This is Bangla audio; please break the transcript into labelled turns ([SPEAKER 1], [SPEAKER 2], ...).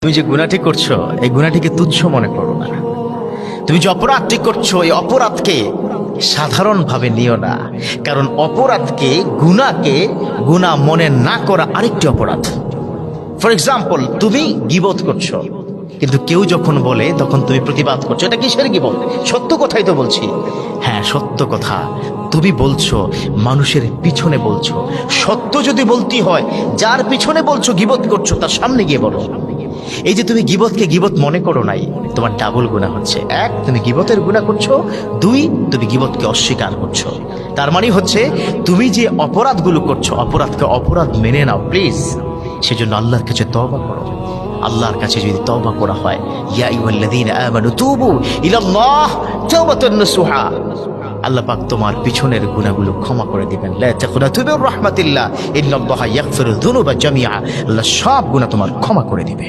[SPEAKER 1] তুমি যে গুনাহটি করছো এই গুনাহটিকে তুচ্ছ মনে করো না। তুমি যে অপরাধটি করছো এই অপরাধকে সাধারণভাবে নিও না, কারণ অপরাধকে গুনাহ মনে না করা আরেকটি অপরাধ। ফর এক্সাম্পল, তুমি গীবত করছো, কিন্তু কেউ যখন বলে তখন তুমি প্রতিবাদ করছো, এটা কিসের গীবত? সত্য কথাই তো বলছি। হ্যাঁ, সত্য কথা তুমি বলছো, মানুষের পিছনে বলছো। সত্য যদি বলতে হয়, যার পিছনে বলছো গীবত করছো তার সামনে গিয়ে বলো। এই যে তুমি গীবতকে গীবত মনে করো নাই, তোমার ডাবল গুনাহ হচ্ছে। এক, তুমি গীবতের গুনাহ করছো। দুই, তুমি গীবতকে অস্বীকার করছো। তার মানে হচ্ছে তুমি যে অপরাধগুলো করছো, অপরাধকে অপরাধ মেনে নাও প্লিজ। সেজন্য আল্লাহর কাছে তওবা করো। আল্লাহর কাছে যদি তওবা করা হয়, ইয়া আইয়ুহাল্লাযীনা আমানু তুবু ইলাল্লাহ তাওবাতান নাসুহা, আল্লাহ পাক তোমার পিছনের গুনাহগুলো ক্ষমা করে দিবেন। লা তাকুনাতু মির রাহমাতিল্লাহ ইন্নাল্লাহা ইয়াগফিরুয যুনুবা জামিআ, আল্লাহ সব গুনাহ তোমার ক্ষমা করে দিবে।